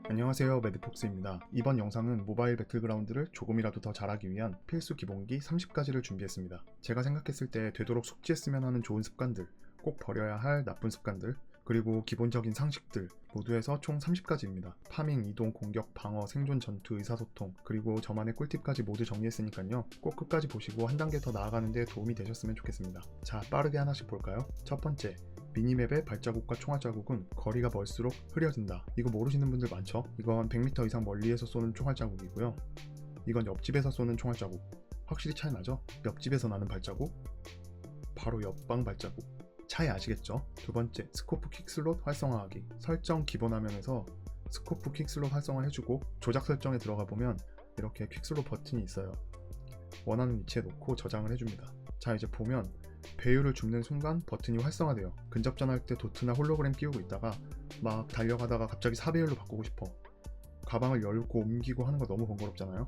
안녕하세요, 매드폭스입니다. 이번 영상은 모바일 배틀그라운드를 조금이라도 더 잘하기 위한 필수 기본기 30가지를 준비했습니다. 제가 생각했을 때 되도록 숙지했으면 하는 좋은 습관들, 꼭 버려야 할 나쁜 습관들, 그리고 기본적인 상식들 모두 해서 총 30가지입니다. 파밍, 이동, 공격, 방어, 생존, 전투, 의사소통, 그리고 저만의 꿀팁까지 모두 정리했으니까요. 꼭 끝까지 보시고 한 단계 더 나아가는 데 도움이 되셨으면 좋겠습니다. 자, 빠르게 하나씩 볼까요? 첫 번째, 미니맵의 발자국과 총알자국은 거리가 멀수록 흐려진다. 이거 모르시는 분들 많죠? 이건 100m 이상 멀리에서 쏘는 총알자국이고요. 이건 옆집에서 쏘는 총알자국. 확실히 차이 나죠? 옆집에서 나는 발자국, 바로 옆방 발자국. 차이 아시겠죠? 두 번째, 스코프 킥슬롯 활성화하기. 설정 기본 화면에서 스코프 킥슬롯 활성화 해주고 조작 설정에 들어가 보면 이렇게 퀵슬롯 버튼이 있어요. 원하는 위치에 놓고 저장을 해줍니다. 자, 이제 보면 배율을 줍는 순간 버튼이 활성화돼요. 근접전 할 때 도트나 홀로그램 끼우고 있다가 막 달려가다가 갑자기 4배율로 바꾸고 싶어. 가방을 열고 옮기고 하는 거 너무 번거롭잖아요.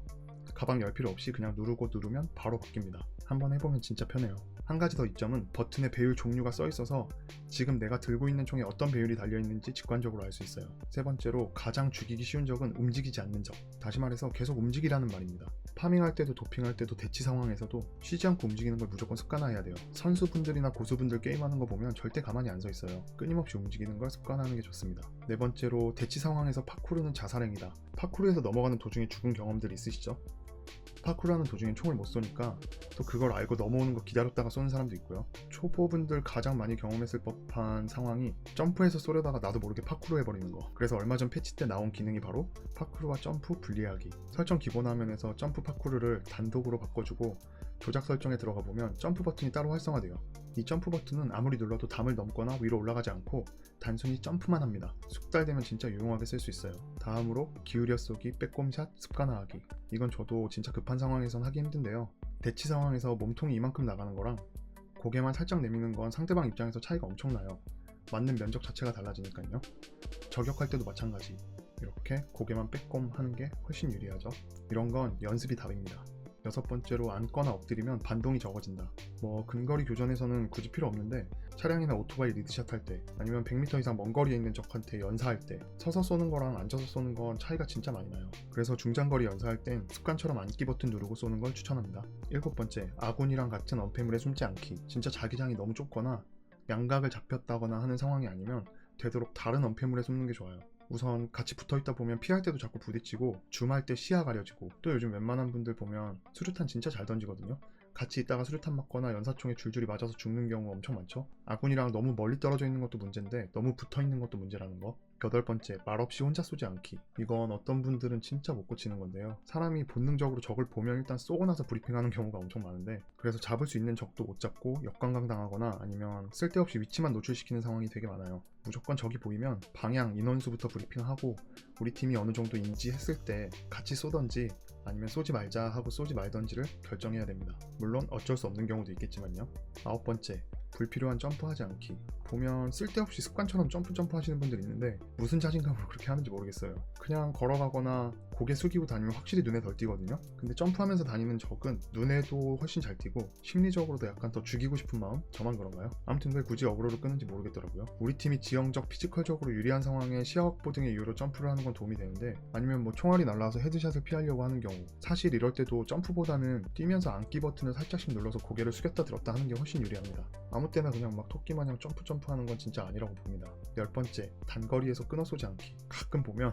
가방 열 필요 없이 그냥 누르면 바로 바뀝니다. 한번 해보면 진짜 편해요. 한 가지 더 이점은 버튼에 배율 종류가 써 있어서 지금 내가 들고 있는 총에 어떤 배율이 달려있는지 직관적으로 알 수 있어요. 세 번째로 가장 죽이기 쉬운 적은 움직이지 않는 적. 다시 말해서 계속 움직이라는 말입니다. 파밍할 때도 도핑할 때도 대치 상황에서도 쉬지 않고 움직이는 걸 무조건 습관화해야 돼요. 선수분들이나 고수분들 게임하는 거 보면 절대 가만히 안 서 있어요. 끊임없이 움직이는 걸 습관화하는 게 좋습니다. 네 번째로 대치 상황에서 파쿠르는 자살행위다. 파쿠르에서 넘어가는 도중에 죽은 경험들 있으시죠? 파쿠르하는 도중에 총을 못 쏘니까 또 그걸 알고 넘어오는 거 기다렸다가 쏘는 사람도 있고요. 초보분들 가장 많이 경험했을 법한 상황이 점프해서 쏘려다가 나도 모르게 파쿠르 해버리는 거. 그래서 얼마 전 패치 때 나온 기능이 바로 파쿠르와 점프 분리하기. 설정 기본 화면에서 점프 파쿠르를 단독으로 바꿔주고 조작 설정에 들어가 보면 점프 버튼이 따로 활성화돼요. 이 점프 버튼은 아무리 눌러도 담을 넘거나 위로 올라가지 않고 단순히 점프만 합니다. 숙달되면 진짜 유용하게 쓸 수 있어요. 다음으로 기울여 쏘기, 빼꼼샷, 습관화하기. 이건 저도 진짜 급한 상황에선 하기 힘든데요. 대치 상황에서 몸통이 이만큼 나가는 거랑 고개만 살짝 내미는 건 상대방 입장에서 차이가 엄청나요. 맞는 면적 자체가 달라지니까요. 저격할 때도 마찬가지. 이렇게 고개만 빼꼼 하는 게 훨씬 유리하죠. 이런 건 연습이 답입니다. 여섯 번째로 앉거나 엎드리면 반동이 적어진다. 근거리 교전에서는 굳이 필요 없는데 차량이나 오토바이 리드샷 할 때 아니면 100m 이상 먼 거리에 있는 적한테 연사할 때 서서 쏘는 거랑 앉아서 쏘는 건 차이가 진짜 많이 나요. 그래서 중장거리 연사할 땐 습관처럼 앉기 버튼 누르고 쏘는 걸 추천합니다. 일곱 번째, 아군이랑 같은 언패물에 숨지 않기. 진짜 자기장이 너무 좁거나 양각을 잡혔다거나 하는 상황이 아니면 되도록 다른 언패물에 숨는 게 좋아요. 우선 같이 붙어있다 보면 피할 때도 자꾸 부딪히고 줌할 때 시야 가려지고 또 요즘 웬만한 분들 보면 수류탄 진짜 잘 던지거든요. 같이 있다가 수류탄 맞거나 연사총에 줄줄이 맞아서 죽는 경우 엄청 많죠. 아군이랑 너무 멀리 떨어져 있는 것도 문제인데 너무 붙어있는 것도 문제라는 거. 여덟 번째, 말없이 혼자 쏘지 않기. 이건 어떤 분들은 진짜 못 고치는 건데요. 사람이 본능적으로 적을 보면 일단 쏘고 나서 브리핑하는 경우가 엄청 많은데 그래서 잡을 수 있는 적도 못 잡고 역관광 당하거나 아니면 쓸데없이 위치만 노출시키는 상황이 되게 많아요. 무조건 적이 보이면 방향, 인원수부터 브리핑하고 우리 팀이 어느 정도 인지했을 때 같이 쏘던지 아니면 쏘지 말자 하고 쏘지 말던지를 결정해야 됩니다. 물론 어쩔 수 없는 경우도 있겠지만요. 아홉 번째, 불필요한 점프하지 않기. 보면 쓸데없이 습관처럼 점프 하시는 분들 있는데 무슨 자신감으로 그렇게 하는지 모르겠어요. 그냥 걸어가거나 고개 숙이고 다니면 확실히 눈에 덜 띄거든요. 근데 점프하면서 다니는 적은 눈에도 훨씬 잘 띄고 심리적으로도 약간 더 죽이고 싶은 마음? 저만 그런가요? 아무튼 왜 굳이 어그로를 끄는지 모르겠더라고요. 우리 팀이 지형적 피지컬적으로 유리한 상황에 시야 확보 등의 이유로 점프를 하는 건 도움이 되는데 아니면 총알이 날라와서 헤드샷을 피하려고 하는 경우, 사실 이럴 때도 점프보다는 뛰면서 앉기 버튼을 살짝씩 눌러서 고개를 숙였다 들었다 하는 게 훨씬 유리합니다. 아무 때나 그냥 막 토끼마냥 점프 하는 건 진짜 아니라고 봅니다. 열 번째, 단거리에서 끊어 쏘지 않기. 가끔 보면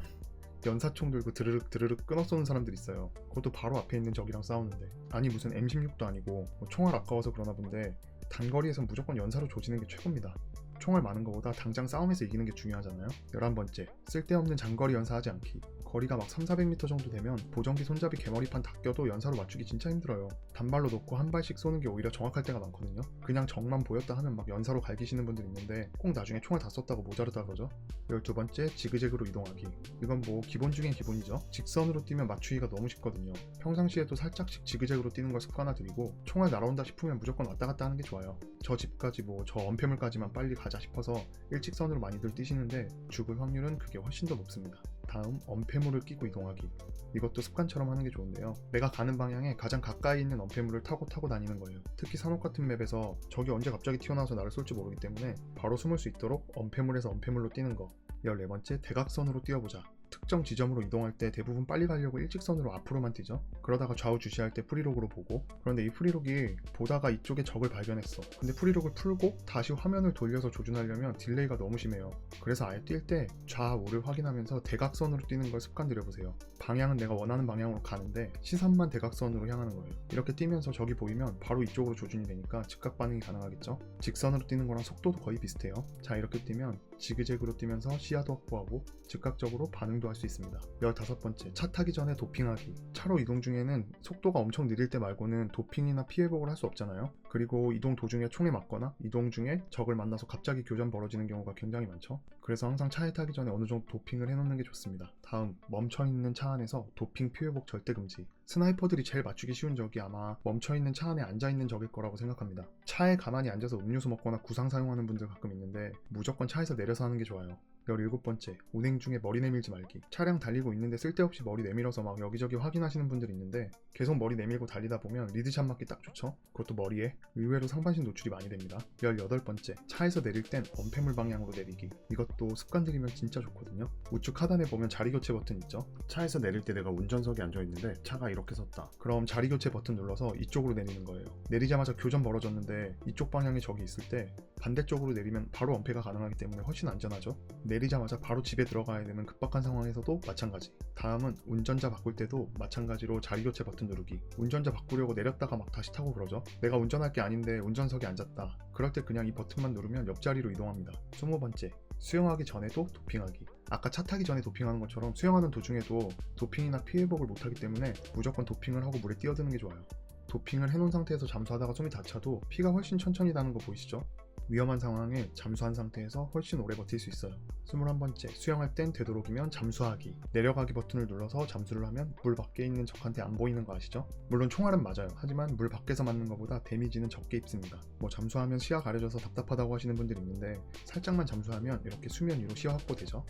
연사총 들고 드르륵 끊어 쏘는 사람들 있어요. 그것도 바로 앞에 있는 적이랑 싸우는데 아니 무슨 M16도 아니고 총알 아까워서 그러나 본데 단거리에선 무조건 연사로 조지는 게 최고입니다. 총알 많은 것보다 당장 싸움에서 이기는 게 중요하잖아요. 11번째, 쓸데없는 장거리 연사하지 않기. 거리가 막 300~400m 정도 되면 보정기 손잡이 개머리판 다 껴도 연사로 맞추기 진짜 힘들어요. 단발로 놓고 한 발씩 쏘는 게 오히려 정확할 때가 많거든요. 그냥 적만 보였다 하면 막 연사로 갈기시는 분들 있는데 꼭 나중에 총알 다 썼다고 모자르다 그러죠. 12번째, 지그재그로 이동하기. 이건 기본 중에 기본이죠. 직선으로 뛰면 맞추기가 너무 쉽거든요. 평상시에도 살짝씩 지그재그로 뛰는 걸 습관화들이고 총알 날아온다 싶으면 무조건 왔다 갔다 하는 게 좋아요. 저 집까지 저 언패물까지만 빨리 가자 싶어서 일직선으로 많이들 뛰시는데 죽을 확률은 그게 훨씬 더 높습니다. 다음, 언패물을 끼고 이동하기. 이것도 습관처럼 하는 게 좋은데요. 내가 가는 방향에 가장 가까이 있는 언패물을 타고 다니는 거예요. 특히 산옥 같은 맵에서 적이 언제 갑자기 튀어나와서 나를 쏠지 모르기 때문에 바로 숨을 수 있도록 언패물에서 언패물로 뛰는 거. 14번째, 대각선으로 뛰어보자. 특정 지점으로 이동할 때 대부분 빨리 가려고 일직선으로 앞으로만 뛰죠. 그러다가 좌우 주시할 때 프리록으로 보고, 그런데 이 프리록이 보다가 이쪽에 적을 발견했어. 근데 프리록을 풀고 다시 화면을 돌려서 조준하려면 딜레이가 너무 심해요. 그래서 아예 뛸 때 좌우를 확인하면서 대각선으로 뛰는 걸 습관 들여보세요. 방향은 내가 원하는 방향으로 가는데 시선만 대각선으로 향하는 거예요. 이렇게 뛰면서 적이 보이면 바로 이쪽으로 조준이 되니까 즉각 반응이 가능하겠죠. 직선으로 뛰는 거랑 속도도 거의 비슷해요. 자, 이렇게 뛰면 지그재그로 뛰면서 시야도 확보하고 즉각적으로 반응도 할 수 있습니다. 15번째, 차 타기 전에 도핑하기. 차로 이동 중에는 속도가 엄청 느릴 때 말고는 도핑이나 피해복을 할 수 없잖아요. 그리고 이동 도중에 총에 맞거나 이동 중에 적을 만나서 갑자기 교전 벌어지는 경우가 굉장히 많죠. 그래서 항상 차에 타기 전에 어느 정도 도핑을 해놓는 게 좋습니다. 다음, 멈춰있는 차 안에서 도핑 피해복 절대 금지. 스나이퍼들이 제일 맞추기 쉬운 적이 아마 멈춰있는 차 안에 앉아있는 적일 거라고 생각합니다. 차에 가만히 앉아서 음료수 먹거나 구상 사용하는 분들 가끔 있는데 무조건 차에서 내려서 하는 게 좋아요. 17번째, 운행 중에 머리 내밀지 말기. 차량 달리고 있는데 쓸데없이 머리 내밀어서 막 여기저기 확인하시는 분들이 있는데 계속 머리 내밀고 달리다 보면 리드샷 맞기 딱 좋죠? 그것도 머리에. 의외로 상반신 노출이 많이 됩니다. 18번째, 차에서 내릴 땐 언패물 방향으로 내리기. 이것도 습관 들이면 진짜 좋거든요. 우측 하단에 보면 자리 교체 버튼 있죠? 차에서 내릴 때 내가 운전석에 앉아있는데 차가 이렇게 섰다. 그럼 자리 교체 버튼 눌러서 이쪽으로 내리는 거예요. 내리자마자 교전 벌어졌는데 이쪽 방향에 적이 있을 때 반대쪽으로 내리면 바로 언패가 가능하기 때문에 훨씬 안전하죠. 내리자마자 바로 집에 들어가야 되는 급박한 상황에서도 마찬가지. 다음은 운전자 바꿀 때도 마찬가지로 자리 교체 버튼 누르기. 운전자 바꾸려고 내렸다가 막 다시 타고 그러죠. 내가 운전할 게 아닌데 운전석에 앉았다. 그럴 때 그냥 이 버튼만 누르면 옆자리로 이동합니다. 20번째, 수영하기 전에도 도핑하기. 아까 차 타기 전에 도핑하는 것처럼 수영하는 도중에도 도핑이나 피해복을 못하기 때문에 무조건 도핑을 하고 물에 뛰어드는 게 좋아요. 도핑을 해놓은 상태에서 잠수하다가 숨이 닫혀도 피가 훨씬 천천히 나는 거 보이시죠? 위험한 상황에 잠수한 상태에서 훨씬 오래 버틸 수 있어요. 21번째, 수영할 땐 되도록이면 잠수하기. 내려가기 버튼을 눌러서 잠수를 하면 물 밖에 있는 적한테 안 보이는 거 아시죠? 물론 총알은 맞아요. 하지만 물 밖에서 맞는 것보다 데미지는 적게 입습니다. 잠수하면 시야 가려져서 답답하다고 하시는 분들이 있는데 살짝만 잠수하면 이렇게 수면 위로 시야 확보되죠.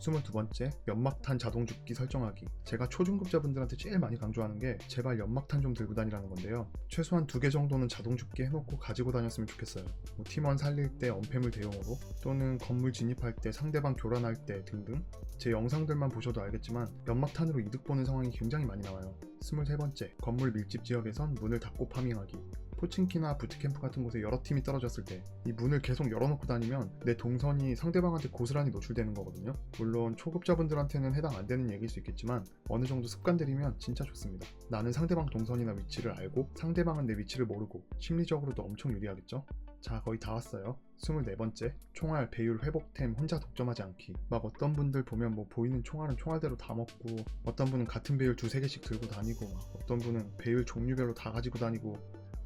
22번째, 연막탄 자동 죽기 설정하기. 제가 초중급자분들한테 제일 많이 강조하는 게 제발 연막탄 좀 들고 다니라는 건데요. 최소한 2개 정도는 자동 죽기 해놓고 가지고 다녔으면 좋겠어요. 팀원 살릴 때 언패물 대용으로, 또는 건물 진입할 때, 상대방 교란할 때 등등. 제 영상들만 보셔도 알겠지만 연막탄으로 이득 보는 상황이 굉장히 많이 나와요. 23번째, 건물 밀집 지역에선 문을 닫고 파밍하기. 포칭키나 부트캠프 같은 곳에 여러 팀이 떨어졌을 때 이 문을 계속 열어놓고 다니면 내 동선이 상대방한테 고스란히 노출되는 거거든요. 물론 초급자분들한테는 해당 안 되는 얘기일 수 있겠지만 어느 정도 습관 들이면 진짜 좋습니다. 나는 상대방 동선이나 위치를 알고 상대방은 내 위치를 모르고 심리적으로도 엄청 유리하겠죠? 자, 거의 다 왔어요. 24번째, 총알, 배율, 회복템 혼자 독점하지 않기. 막 어떤 분들 보면 보이는 총알은 총알대로 다 먹고, 어떤 분은 같은 배율 2-3개씩 들고 다니고, 막 어떤 분은 배율 종류별로 다 가지고 다니고,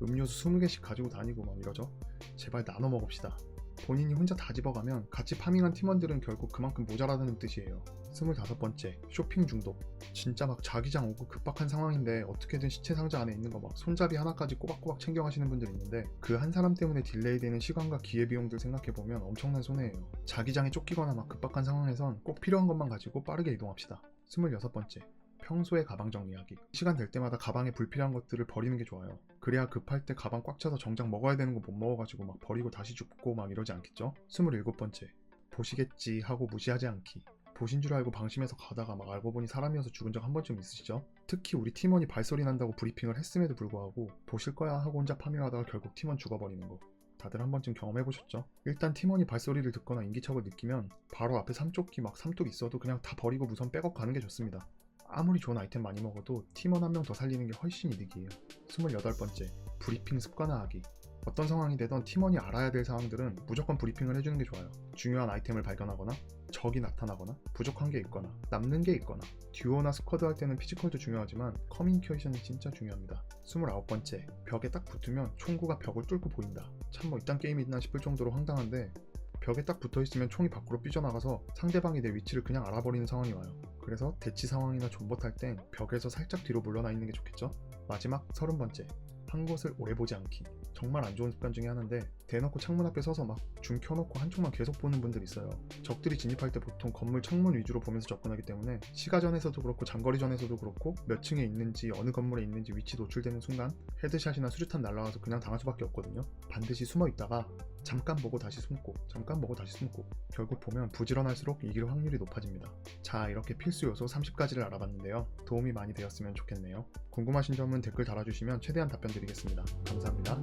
음료수 20개씩 가지고 다니고 막 이러죠. 제발 나눠 먹읍시다. 본인이 혼자 다 집어가면 같이 파밍한 팀원들은 결국 그만큼 모자라다는 뜻이에요. 25번째, 쇼핑 중독. 진짜 막 자기장 오고 급박한 상황인데 어떻게든 시체 상자 안에 있는 거 막 손잡이 하나까지 꼬박꼬박 챙겨가시는 분들 있는데 그 한 사람 때문에 딜레이 되는 시간과 기회비용들 생각해보면 엄청난 손해예요. 자기장에 쫓기거나 막 급박한 상황에선 꼭 필요한 것만 가지고 빠르게 이동합시다. 26번째, 평소에 가방 정리하기. 시간 될 때마다 가방에 불필요한 것들을 버리는 게 좋아요. 그래야 급할 때 가방 꽉 차서 정작 먹어야 되는 거 못 먹어가지고 막 버리고 다시 줍고 막 이러지 않겠죠? 27번째, 보시겠지 하고 무시하지 않기. 보신 줄 알고 방심해서 가다가 막 알고 보니 사람이어서 죽은 적 한 번쯤 있으시죠? 특히 우리 팀원이 발소리 난다고 브리핑을 했음에도 불구하고 보실 거야 하고 혼자 파밍하다가 결국 팀원 죽어버리는 거. 다들 한 번쯤 경험해보셨죠? 일단 팀원이 발소리를 듣거나 인기척을 느끼면 바로 앞에 삼조끼 막 삼뚝 있어도 그냥 다 버리고 우선 백업 가는 게 좋습니다. 아무리 좋은 아이템 많이 먹어도 팀원 한 명 더 살리는 게 훨씬 이득이에요. 28번째, 브리핑 습관화하기. 어떤 상황이 되던 팀원이 알아야 될 사항들은 무조건 브리핑을 해주는 게 좋아요. 중요한 아이템을 발견하거나, 적이 나타나거나, 부족한 게 있거나, 남는 게 있거나. 듀오나 스쿼드 할 때는 피지컬도 중요하지만 커뮤니케이션이 진짜 중요합니다. 29번째, 벽에 딱 붙으면 총구가 벽을 뚫고 보인다. 참 이딴 게임이 있나 싶을 정도로 황당한데 벽에 딱 붙어있으면 총이 밖으로 삐져나가서 상대방이 내 위치를 그냥 알아버리는 상황이 와요. 그래서 대치 상황이나 존버 탈 땐 벽에서 살짝 뒤로 물러나 있는 게 좋겠죠? 마지막 30번째, 한 곳을 오래 보지 않기. 정말 안 좋은 습관 중에 하나인데, 대놓고 창문 앞에 서서 막 줌 켜놓고 한쪽만 계속 보는 분들 있어요. 적들이 진입할 때 보통 건물 창문 위주로 보면서 접근하기 때문에 시가전에서도 그렇고 장거리전에서도 그렇고 몇 층에 있는지 어느 건물에 있는지 위치 노출되는 순간 헤드샷이나 수류탄 날라와서 그냥 당할 수밖에 없거든요. 반드시 숨어 있다가 잠깐 보고 다시 숨고, 잠깐 보고 다시 숨고, 결국 보면 부지런할수록 이길 확률이 높아집니다. 자, 이렇게 필수 요소 30가지를 알아봤는데요. 도움이 많이 되었으면 좋겠네요. 궁금하신 점은 댓글 달아주시면 최대한 답변 드리겠습니다. 감사합니다.